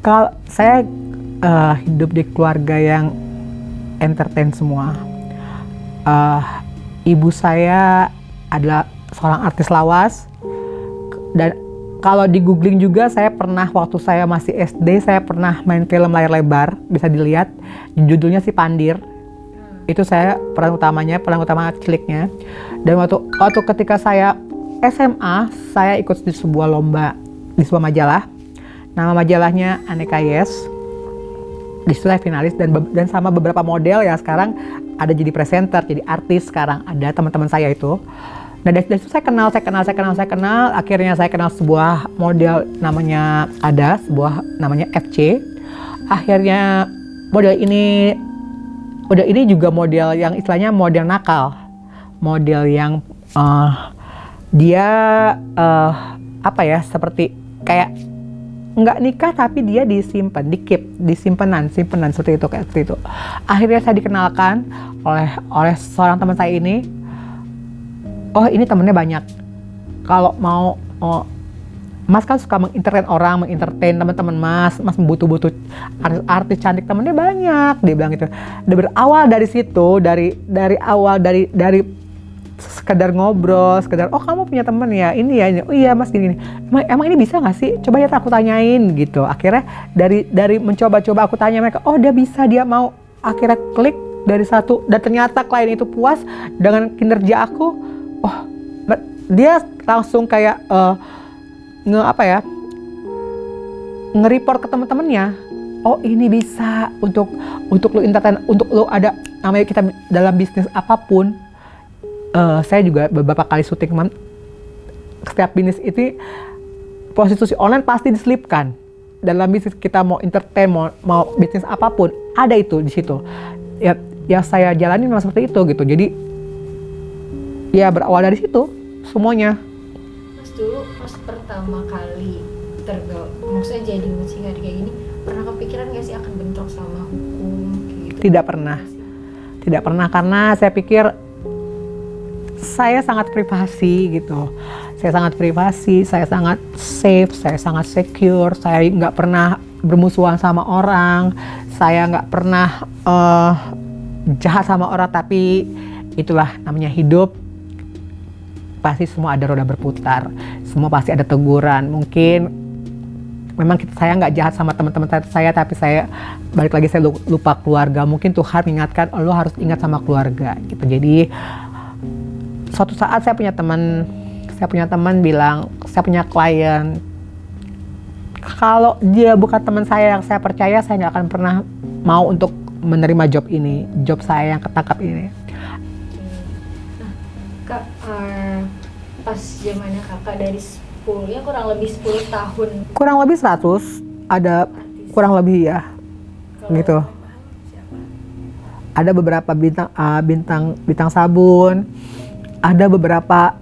Kalau saya hidup di keluarga yang entertain semua. Ibu saya adalah seorang artis lawas, dan kalau di googling juga saya pernah waktu saya masih SD saya pernah main film layar lebar, bisa dilihat judulnya si Pandir. Itu saya peran utama ciliknya. Dan waktu ketika saya SMA saya ikut di sebuah lomba di sebuah majalah. Nama majalahnya Aneka Yes. Di situ saya finalis dan sama beberapa model yang sekarang ada jadi presenter, jadi artis sekarang ada teman-teman saya itu. Nah dari situ saya kenal. Akhirnya saya kenal sebuah model namanya namanya FC. Akhirnya model ini juga model yang istilahnya model nakal, model yang dia seperti kayak nggak nikah tapi dia disimpenan seperti itu. Akhirnya saya dikenalkan oleh seorang teman saya ini. Oh ini temennya banyak. Kalau mau Mas kan suka mengentertain teman-teman Mas butuh artis cantik, temennya banyak, dia bilang gitu. Berawal dari situ, dari sekedar ngobrol, oh kamu punya temen ya, ini ya, oh iya Mas gini. Emang ini bisa nggak sih? Coba ya aku tanyain gitu. Akhirnya dari mencoba-coba aku tanya mereka, oh dia bisa, dia mau. Akhirnya klik dari satu, dan ternyata klien itu puas dengan kinerja aku. Oh dia langsung kayak nge-report ke teman-temannya. Oh ini bisa untuk lu entertain, untuk lu ada namanya kita dalam bisnis apapun. Saya juga beberapa kali syuting, setiap bisnis itu prostitusi online pasti diselipkan. Dalam bisnis kita mau entertain, mau bisnis apapun, ada itu di situ. Ya saya jalani memang seperti itu gitu. Jadi ya berawal dari situ semuanya. Mas dulu pas pertama kali maksudnya jadi mucikari kayak gini, pernah kepikiran nggak sih akan bentrok sama hukum gitu? Tidak pernah karena saya pikir saya sangat privasi gitu. Saya sangat safe, saya sangat secure. Saya nggak pernah bermusuhan sama orang. Saya nggak pernah jahat sama orang. Tapi itulah namanya hidup. Pasti semua ada roda berputar. Semua pasti ada teguran. Mungkin memang saya nggak jahat sama teman-teman saya, tapi saya balik lagi saya lupa keluarga. Mungkin Tuhan mengingatkan, lo harus ingat sama keluarga gitu. Jadi suatu saat saya punya teman bilang, saya punya klien, kalau dia bukan teman saya yang saya percaya, saya nggak akan pernah mau untuk menerima job saya yang ketangkap ini. Nah, Kak, pas zamannya kakak dari 10 ya kurang lebih 10 tahun. Kurang lebih 100, ada kurang lebih ya, gitu. Ada beberapa bintang sabun. Ada beberapa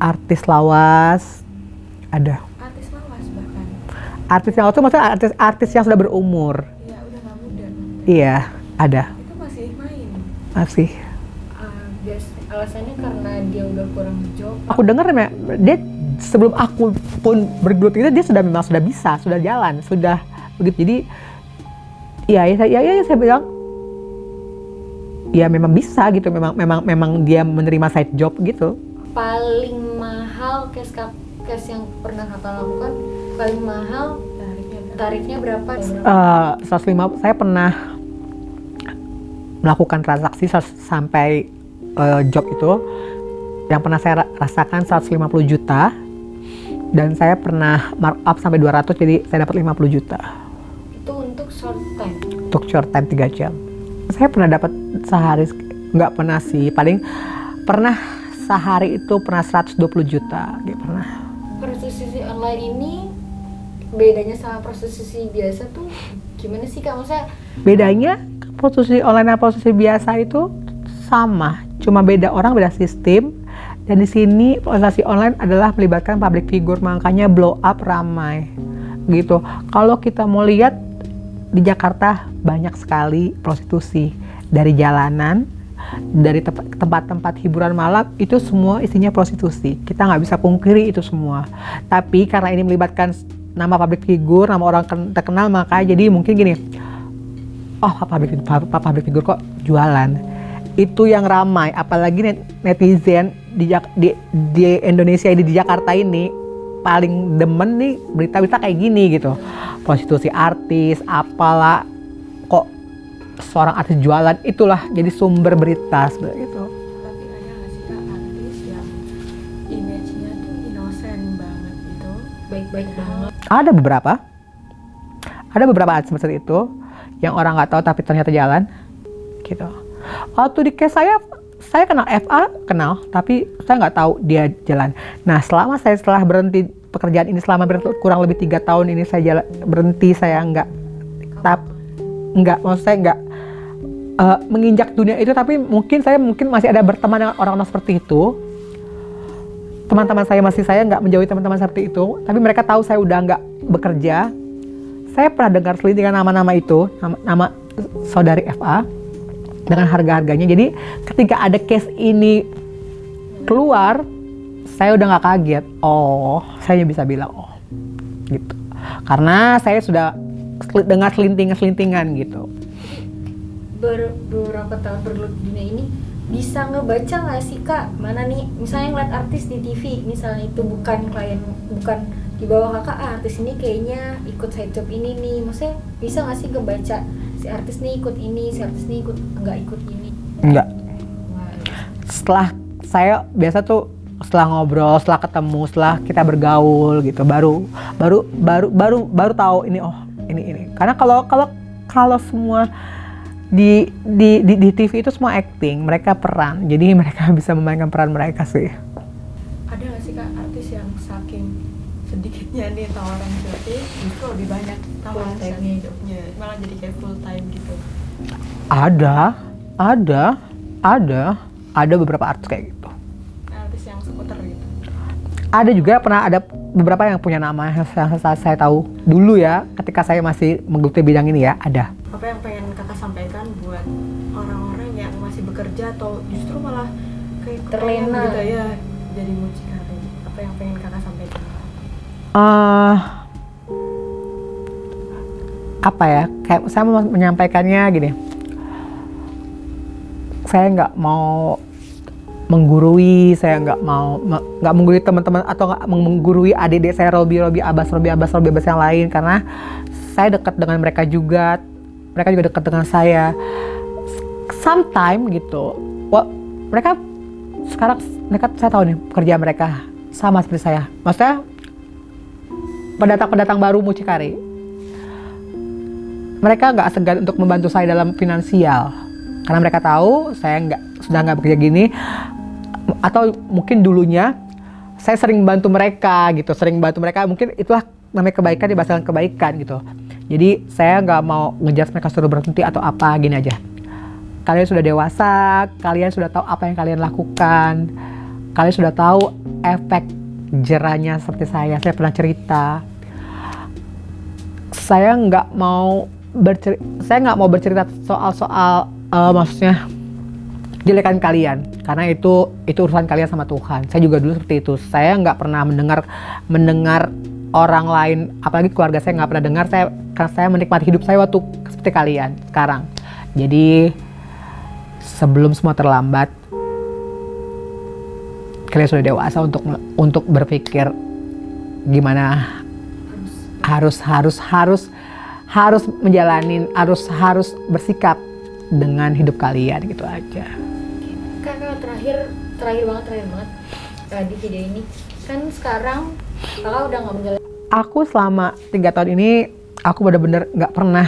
artis lawas, ada. Artis lawas bahkan. Artis yang itu maksudnya artis yang sudah berumur. Iya, udah nggak muda. Iya, ada. Itu masih main. Masih. Alasannya karena dia udah kurang job. Aku dengar dia sebelum aku pun bergelut itu dia sudah bisa, sudah jalan, sudah begitu. Jadi ya saya bilang ya memang bisa gitu, memang dia menerima side job gitu. Paling mahal case yang pernah kakak lakukan, paling mahal tarifnya berapa? 150. Saya pernah melakukan transaksi sampai job itu yang pernah saya rasakan 150 juta, dan saya pernah markup sampai 200, jadi saya dapat 50 juta. Itu untuk short time? Untuk short time 3 jam. Saya pernah dapat sehari, nggak pernah sih, paling pernah sehari itu pernah 120 juta, gitu pernah. Prostitusi online ini bedanya sama prostitusi biasa tuh gimana sih Kak? Maksudnya bedanya prostitusi online dan prostitusi biasa itu sama, cuma beda orang, beda sistem. Dan di sini prostitusi online adalah melibatkan public figure, makanya blow up, ramai gitu. Kalau kita mau lihat di Jakarta banyak sekali prostitusi, dari jalanan, dari tempat-tempat hiburan malam, itu semua isinya prostitusi. Kita nggak bisa pungkiri itu semua. Tapi karena ini melibatkan nama public figure, nama orang terkenal, makanya jadi mungkin gini, oh public figure kok jualan. Itu yang ramai, apalagi netizen di Indonesia ini, di Jakarta ini paling demen nih berita-berita kayak gini gitu. Prostitusi artis, apalah, kok seorang artis jualan, itulah jadi sumber berita seperti itu. Tapi ada nggak sih Kak artis yang image-nya tuh innocent banget gitu? Baik-baik banget. Ada beberapa artis seperti itu yang orang nggak tahu tapi ternyata jalan gitu. Waktu di case saya kenal FA, tapi saya nggak tahu dia jalan. Nah, setelah berhenti pekerjaan ini selama kurang lebih 3 tahun ini saya berhenti, saya maksud saya nggak menginjak dunia itu, tapi mungkin masih ada berteman dengan orang-orang seperti itu. Teman-teman saya nggak menjauhi teman-teman seperti itu, tapi mereka tahu saya udah nggak bekerja. Saya pernah dengar selintingan nama-nama itu, nama saudari FA dengan harga-harganya. Jadi ketika ada case ini keluar, saya udah nggak kaget. Oh, saya bisa bilang oh gitu, karena saya sudah dengar selintingan gitu. Beberapa tahun bergelut di dunia ini, bisa ngebaca nggak sih Kak, mana nih misalnya ngeliat artis di TV, misalnya itu bukan klien, bukan di bawah Kakak, artis ini kayaknya ikut side job ini nih, maksudnya bisa nggak sih ngebaca si artis nih ikut ini, si artis nih nggak ikut ini? Enggak. Wah. Setelah saya biasa tuh setelah ngobrol, setelah ketemu, setelah kita bergaul gitu, baru tahu ini, oh ini. Karena kalau semua di TV itu semua acting, mereka peran, jadi mereka bisa memainkan peran mereka sih. Ada nggak sih Kak artis yang saking sedikitnya nih tawaran job justru lebih banyak tawaran hidupnya, malah jadi kayak full time gitu? Ada beberapa artis kayak gitu. Artis yang seputar gitu. Ada juga, pernah ada beberapa yang punya nama yang saya tahu dulu ya, ketika saya masih menggeluti bidang ini ya, ada. Apa yang pengen Kakak sampaikan buat orang-orang yang masih bekerja atau justru malah kayak terlena gitu ya jadi mucikari? Apa yang pengen Kakak sampaikan? Apa ya, kayak saya mau menyampaikannya gini, saya nggak mau menggurui, saya nggak menggurui teman-teman atau nggak menggurui adik-adik saya, Robi Abbas yang lain, karena saya dekat dengan mereka juga dekat dengan saya. Sometimes gitu, mereka saya tahu nih pekerjaan mereka sama seperti saya, maksudnya pendatang baru mucikari, mereka nggak segan untuk membantu saya dalam finansial, karena mereka tahu saya sudah nggak bekerja gini, atau mungkin dulunya saya sering bantu mereka, mungkin itulah namanya kebaikan, dibahasakan kebaikan gitu. Jadi saya nggak mau ngejar mereka suruh berhenti atau apa, gini aja. Kalian sudah dewasa, kalian sudah tahu apa yang kalian lakukan, kalian sudah tahu efek jerahnya seperti saya pernah cerita. Saya nggak mau bercerita soal maksudnya jelekan kalian, karena itu urusan kalian sama Tuhan. Saya juga dulu seperti itu. Saya nggak pernah mendengar orang lain, apalagi keluarga saya nggak pernah dengar. Karena saya menikmati hidup saya waktu seperti kalian sekarang. Jadi sebelum semua terlambat, kalian sudah dewasa untuk berpikir gimana harus menjalani, harus bersikap dengan hidup kalian, gitu aja. Kakak terakhir banget di video ini kan, sekarang kakak udah nggak menjalani. Aku selama 3 tahun ini aku benar-benar nggak pernah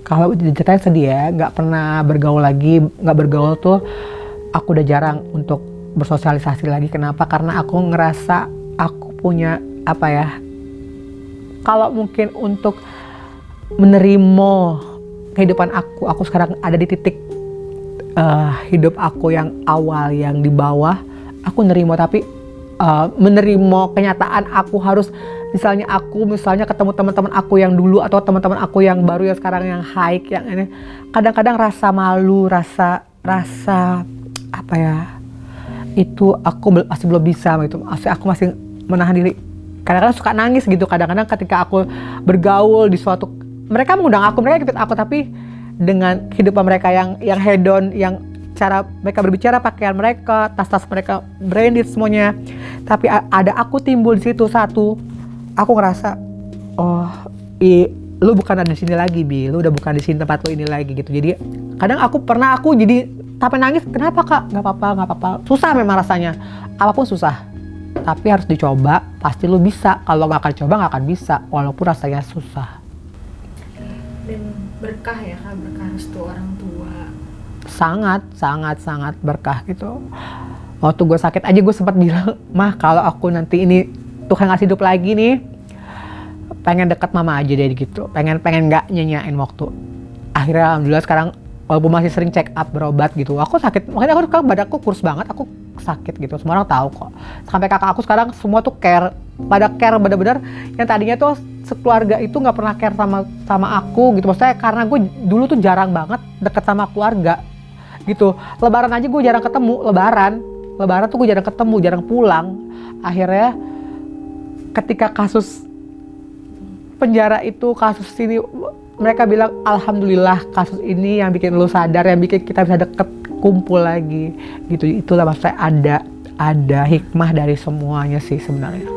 kalau diceritain sedih ya, nggak pernah bergaul lagi. Nggak bergaul tuh aku udah jarang untuk bersosialisasi lagi. Kenapa? Karena aku ngerasa aku punya apa ya, kalau mungkin untuk menerima kehidupan aku sekarang ada di titik hidup aku yang awal, yang di bawah, aku nerima, tapi menerima kenyataan aku harus, misalnya ketemu teman-teman aku yang dulu atau teman-teman aku yang baru, yang sekarang yang high, yang ini, kadang-kadang rasa malu, rasa apa ya, itu aku masih belum bisa gitu. Aku masih menahan diri, kadang-kadang suka nangis gitu. Kadang-kadang ketika aku bergaul di suatu, mereka mengundang aku, mereka ikut aku, tapi dengan kehidupan mereka yang hedon, yang cara mereka berbicara, pakaian mereka, tas-tas mereka branded semuanya. Tapi ada aku timbul di situ satu, aku ngerasa, oh, lu bukan ada di sini lagi, Bi. Lu udah bukan di sini tempat lu ini lagi gitu. Jadi kadang aku jadi tapi nangis, kenapa Kak? Nggak apa-apa. Susah memang rasanya. Apapun susah. Tapi harus dicoba, pasti lu bisa. Kalau nggak akan coba nggak akan bisa, walaupun rasanya susah. Dan berkah ya Kak, berkah restu orang tua. Sangat berkah gitu. Waktu gue sakit aja gue sempat bilang, mah kalau aku nanti ini Tuhan ngasih hidup lagi nih, pengen deket mama aja deh gitu. Pengen nggak nyanyain waktu. Akhirnya alhamdulillah sekarang walaupun masih sering check up berobat gitu, aku sakit, makanya aku sekarang badanku kurus banget, aku sakit gitu, semua orang tahu kok. Sampai kakak aku sekarang semua tuh care, pada care bener-bener, yang tadinya tuh sekeluarga itu nggak pernah care sama aku gitu, maksudnya karena gue dulu tuh jarang banget deket sama keluarga gitu. Lebaran aja gue jarang ketemu, lebaran tuh gue jarang ketemu, jarang pulang. Akhirnya ketika kasus penjara itu, kasus ini, mereka bilang alhamdulillah kasus ini yang bikin lu sadar, yang bikin kita bisa deket, kumpul lagi gitu. Itulah maksudnya ada hikmah dari semuanya sih sebenarnya.